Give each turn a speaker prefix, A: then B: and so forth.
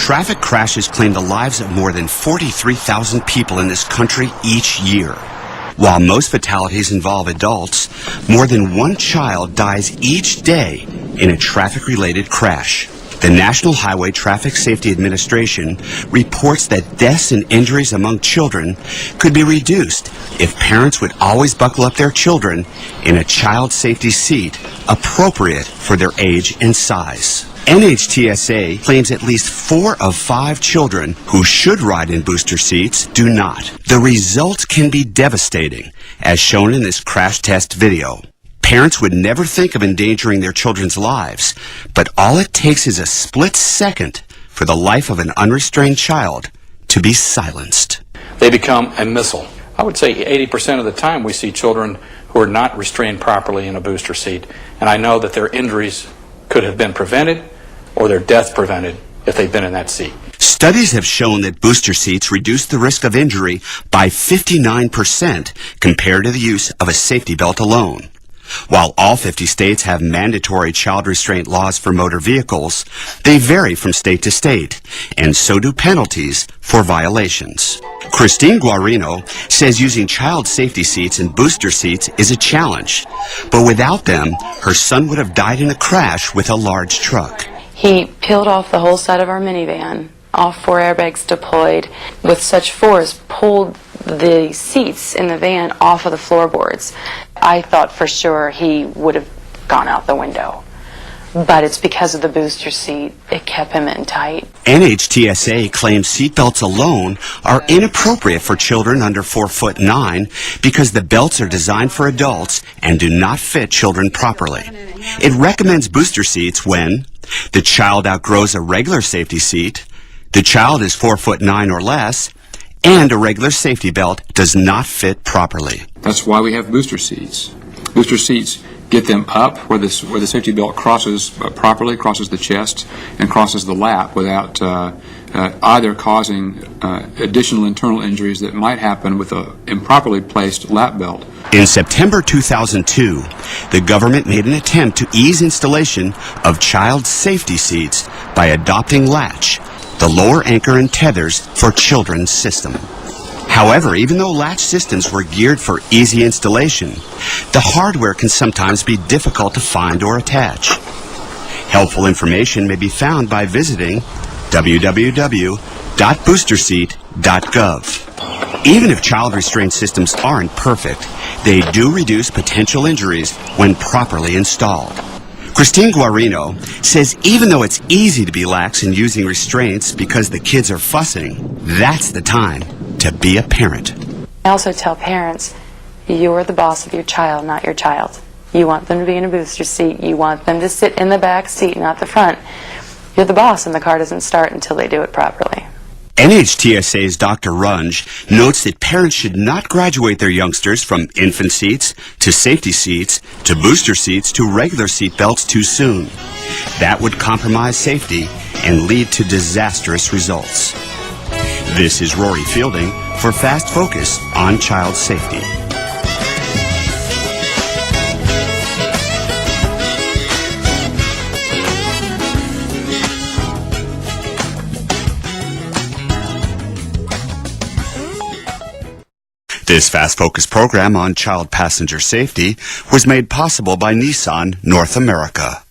A: Traffic crashes claim the lives of more than 43,000 people in this country each year. While most fatalities involve adults, more than one child dies each day in a traffic-related crash. The National Highway Traffic Safety Administration reports that deaths and injuries among children could be reduced if parents would always buckle up their children in a child safety seat appropriate for their age and size. NHTSA claims at least 4 of 5 children who should ride in booster seats do not. The results can be devastating, as shown in this crash test video. Parents would never think of endangering their children's lives, but all it takes is a split second for the life of an unrestrained child to be silenced.
B: They become a missile. I would say 80% of the time we see children who are not restrained properly in a booster seat, and I know that their injuries could have been prevented or their death prevented if they've been in that seat.
A: Studies have shown that booster seats reduce the risk of injury by 59% compared to the use of a safety belt alone. While all 50 states have mandatory child restraint laws for motor vehicles, they vary from state to state, and so do penalties for violations. Christine Guarino says using child safety seats and booster seats is a challenge, but without them, her son would have died in a crash with a large truck.
C: He peeled off the whole side of our minivan, all 4 airbags deployed, with such force pulled the seats in the van off of the floorboards. I thought for sure he would have gone out the window. But it's because of the booster seat. It kept him in tight.
A: NHTSA claims seatbelts alone are inappropriate for children under 4'9" because the belts are designed for adults and do not fit children properly. It recommends booster seats when the child outgrows a regular safety seat, the child is 4'9" or less, and a regular safety belt does not fit properly.
D: That's why we have booster seats. Booster seats get them up where the safety belt crosses properly, crosses the chest, and crosses the lap without either causing additional internal injuries that might happen with an improperly placed lap belt.
A: In September 2002, the government made an attempt to ease installation of child safety seats by adopting Latch, the lower anchor and tethers for children's system. However, even though latch systems were geared for easy installation, the hardware can sometimes be difficult to find or attach. Helpful information may be found by visiting www.boosterseat.gov. Even if child restraint systems aren't perfect, they do reduce potential injuries when properly installed. Christine Guarino says even though it's easy to be lax in using restraints because the kids are fussing, that's the time to be a parent.
C: I also tell parents, you're the boss of your child, not your child. You want them to be in a booster seat. You want them to sit in the back seat, not the front. You're the boss, and the car doesn't start until they do it properly.
A: NHTSA's Dr. Runge notes that parents should not graduate their youngsters from infant seats to safety seats to booster seats to regular seat belts too soon. That would compromise safety and lead to disastrous results. This is Rory Fielding for Fast Focus on Child Safety. This Fast Focus program on child passenger safety was made possible by Nissan North America.